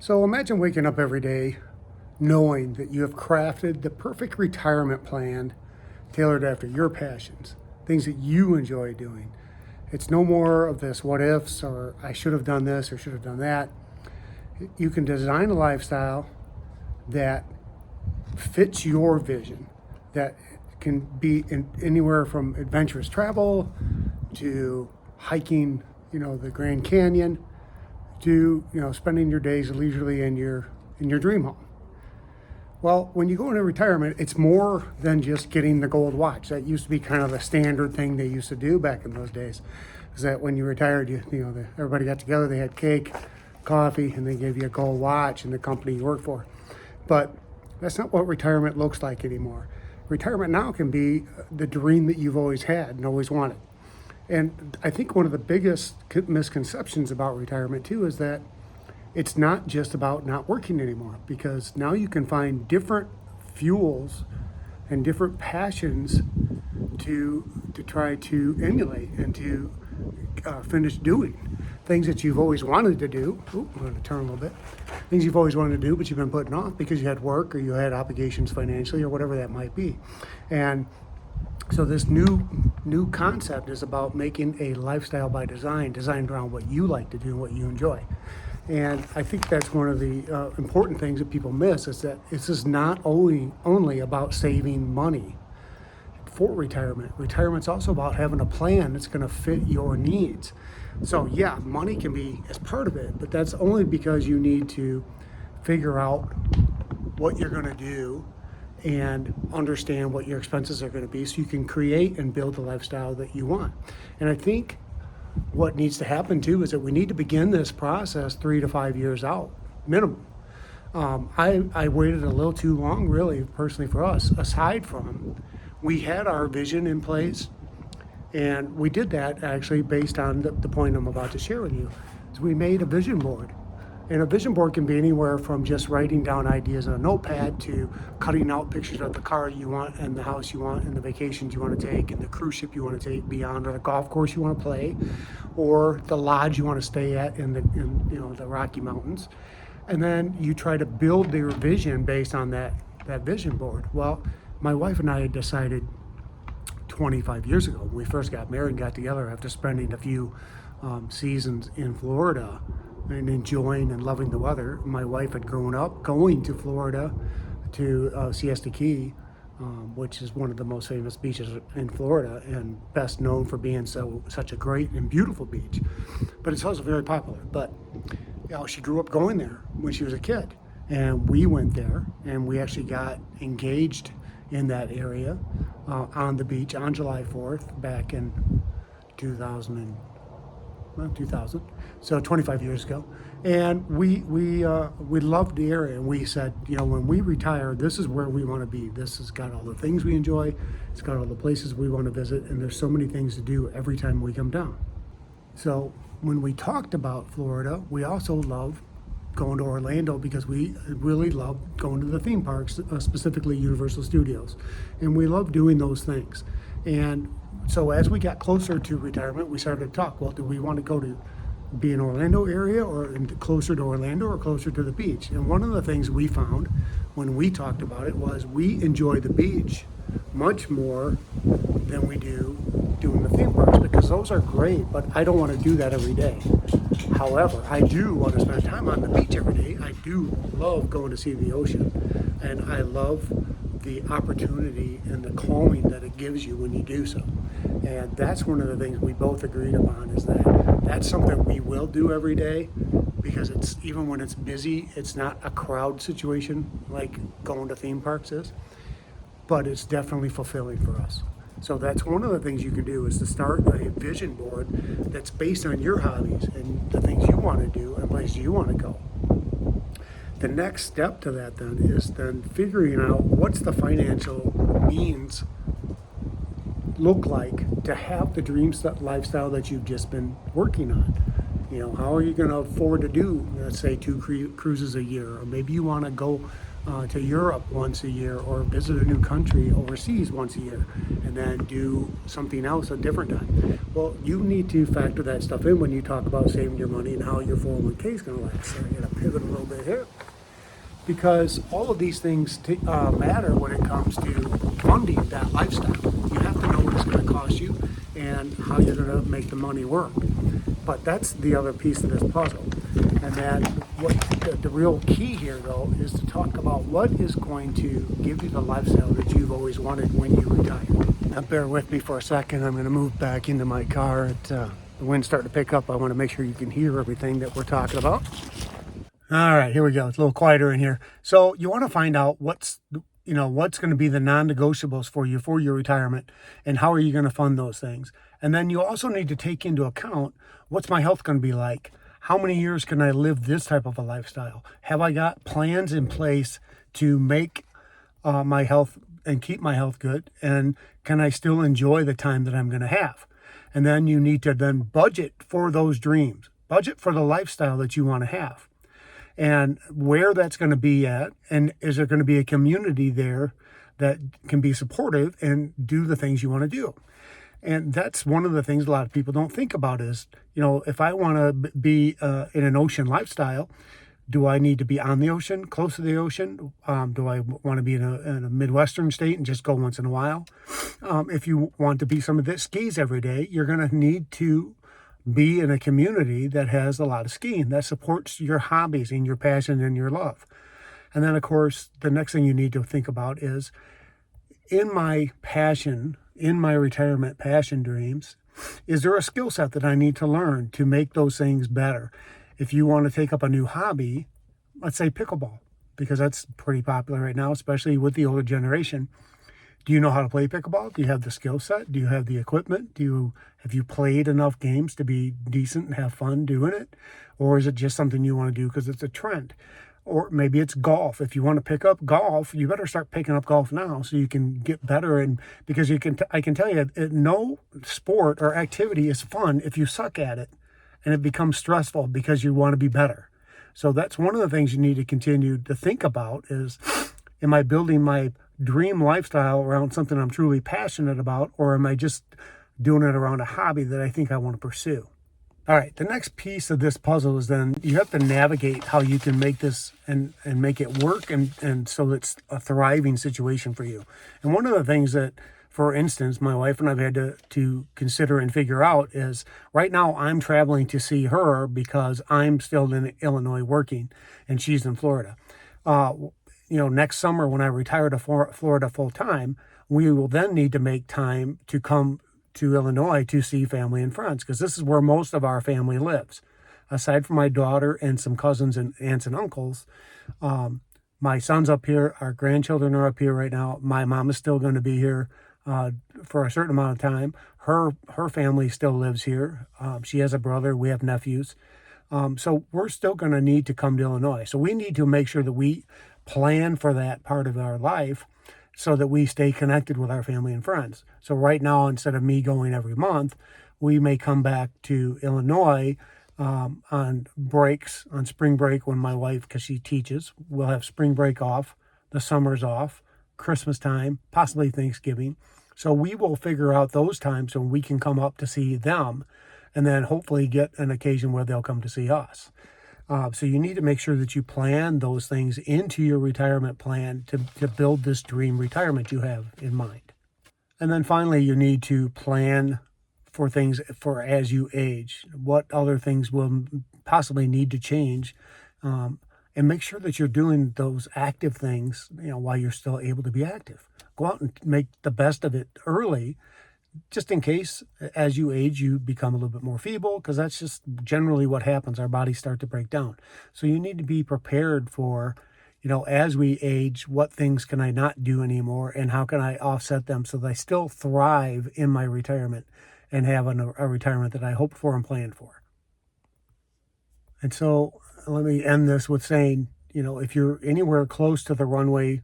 So imagine waking up every day knowing that you have crafted the perfect retirement plan tailored after your passions, things that you enjoy doing. It's no more of this what ifs or I should have done this or should have done that. You can design a lifestyle that fits your vision, that can be in anywhere from adventurous travel to hiking, the Grand Canyon, to spending your days leisurely in your dream home. Well, when you go into retirement, it's more than just getting the gold watch. That used to be kind of the standard thing they used to do back in those days. Is that when you retired, everybody got together, they had cake, coffee, and they gave you a gold watch in the company you worked for. But that's not what retirement looks like anymore. Retirement now can be the dream that you've always had and always wanted. And I think one of the biggest misconceptions about retirement too is that it's not just about not working anymore, because now you can find different fuels and different passions to try to emulate and to finish doing things that you've always wanted to do. I'm going to turn a little bit. Things you've always wanted to do, but you've been putting off because you had work or you had obligations financially or whatever that might be. And so this new concept is about making a lifestyle by design, designed around what you like to do and what you enjoy. And I think that's one of the important things that people miss, is that this is not only about saving money for retirement. Retirement's also about having a plan that's going to fit your needs. So yeah, money can be as part of it, but that's only because you need to figure out what you're going to do and understand what your expenses are going to be so you can create and build the lifestyle that you want. And I think what needs to happen too is that we need to begin this process 3 to 5 years out, minimum. I waited a little too long, really, personally for us, aside from we had our vision in place, and we did that actually based on the point I'm about to share with you. So we made a vision board. And a vision board can be anywhere from just writing down ideas on a notepad to cutting out pictures of the car you want and the house you want and the vacations you want to take and the cruise ship you want to take beyond, or the golf course you want to play, or the lodge you want to stay at in the Rocky Mountains. And then you try to build your vision based on that vision board. Well, my wife and I had decided 25 years ago, when we first got married and got together after spending a few seasons in Florida and enjoying and loving the weather. My wife had grown up going to Florida to Siesta Key, which is one of the most famous beaches in Florida and best known for being such a great and beautiful beach. But it's also very popular. But she grew up going there when she was a kid. And we went there and we actually got engaged in that area on the beach on July 4th back in 2000, so 25 years ago. And we loved the area, and we said, when we retire, this is where we want to be. This has got all the things we enjoy, it's got all the places we want to visit, and there's so many things to do every time we come down. So when we talked about Florida, we also love going to Orlando because we really love going to the theme parks, specifically Universal Studios. And we love doing those things. And so as we got closer to retirement, we started to talk, well, do we want to go to be in Orlando area or closer to Orlando or closer to the beach? And one of the things we found when we talked about it was we enjoy the beach much more than we do doing the theme parks, because those are great, but I don't want to do that every day. However, I do want to spend time on the beach every day. I do love going to see the ocean, and I love the opportunity and the calming that it gives you when you do so. And that's one of the things we both agreed upon, is that that's something we will do every day, because it's, even when it's busy, it's not a crowd situation like going to theme parks is, but it's definitely fulfilling for us. So that's one of the things you can do, is to start a vision board that's based on your hobbies and the things you want to do and places you want to go. The next step to that then is figuring out what's the financial means look like to have the dream lifestyle that you've just been working on. How are you going to afford to do, let's say, 2 cruises a year, or maybe you want to go to Europe once a year, or visit a new country overseas once a year, and then do something else a different time. Well, you need to factor that stuff in when you talk about saving your money and how your 401k is going to last. So I'm going to pivot a little bit here, because all of these things matter when it comes to funding that lifestyle. You have to know what it's going to cost you and how you're going to make the money work. But that's the other piece of this puzzle. And then what the real key here, though, is to talk about what is going to give you the lifestyle that you've always wanted when you retire. Now, bear with me for a second. I'm going to move back into my car. The wind's starting to pick up. I want to make sure you can hear everything that we're talking about. All right, here we go. It's a little quieter in here. So you want to find out what's going to be the non-negotiables for you for your retirement, and how are you going to fund those things. And then you also need to take into account, what's my health going to be like? How many years can I live this type of a lifestyle? Have I got plans in place to make my health and keep my health good? And can I still enjoy the time that I'm going to have? And then you need to then budget for those dreams. Budget for the lifestyle that you want to have, and where that's going to be at, and is there going to be a community there that can be supportive and do the things you want to do. And that's one of the things a lot of people don't think about is, if I want to be in an ocean lifestyle, do I need to be on the ocean, close to the ocean? Do I want to be in a Midwestern state and just go once in a while? If you want to be somebody that skis every day, you're going to need to be in a community that has a lot of skiing, that supports your hobbies and your passion and your love. And then, of course, the next thing you need to think about is, in my retirement passion dreams, is there a skill set that I need to learn to make those things better? If you want to take up a new hobby, let's say pickleball, because that's pretty popular right now, especially with the older generation. Do you know how to play pickleball? Do you have the skill set? Do you have the equipment? Have you played enough games to be decent and have fun doing it? Or is it just something you want to do because it's a trend? Or maybe it's golf. If you want to pick up golf, you better start picking up golf now so you can get better. And because I can tell you, no sport or activity is fun if you suck at it, and it becomes stressful because you want to be better. So that's one of the things you need to continue to think about is, am I building my dream lifestyle around something I'm truly passionate about, or am I just doing it around a hobby that I think I want to pursue? All right, the next piece of this puzzle is then you have to navigate how you can make this and make it work, and so it's a thriving situation for you. And one of the things that, for instance, my wife and I've had to consider and figure out is, right now I'm traveling to see her because I'm still in Illinois working and she's in Florida. Next summer when I retire to Florida full time, we will then need to make time to come to Illinois to see family and friends, because this is where most of our family lives. Aside from my daughter and some cousins and aunts and uncles, my son's up here, our grandchildren are up here right now. My mom is still going to be here for a certain amount of time. Her family still lives here. She has a brother. We have nephews. So we're still going to need to come to Illinois. So we need to make sure that we plan for that part of our life so that we stay connected with our family and friends. So right now, instead of me going every month, we may come back to Illinois on breaks, on spring break, when my wife, because she teaches, we'll have spring break off, the summer's off, Christmas time, possibly Thanksgiving. So we will figure out those times when we can come up to see them, and then hopefully get an occasion where they'll come to see us. So you need to make sure that you plan those things into your retirement plan to build this dream retirement you have in mind. And then finally, you need to plan for things for as you age. What other things will possibly need to change, and make sure that you're doing those active things, while you're still able to be active. Go out and make the best of it early, just in case as you age, you become a little bit more feeble, because that's just generally what happens. Our bodies start to break down. So you need to be prepared for, as we age, what things can I not do anymore, and how can I offset them so that I still thrive in my retirement and have a retirement that I hoped for and planned for. And so let me end this with saying, if you're anywhere close to the runway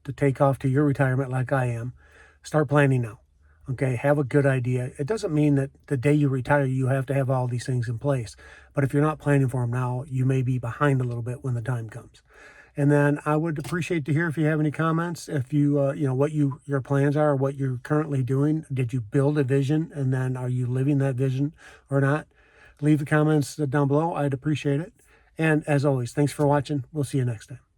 to take off to your retirement like I am, start planning now. Okay, have a good idea. It doesn't mean that the day you retire, you have to have all these things in place. But if you're not planning for them now, you may be behind a little bit when the time comes. And then I would appreciate to hear if you have any comments, if you, you know, what your plans are, what you're currently doing. Did you build a vision, and then are you living that vision or not? Leave the comments down below. I'd appreciate it. And as always, thanks for watching. We'll see you next time.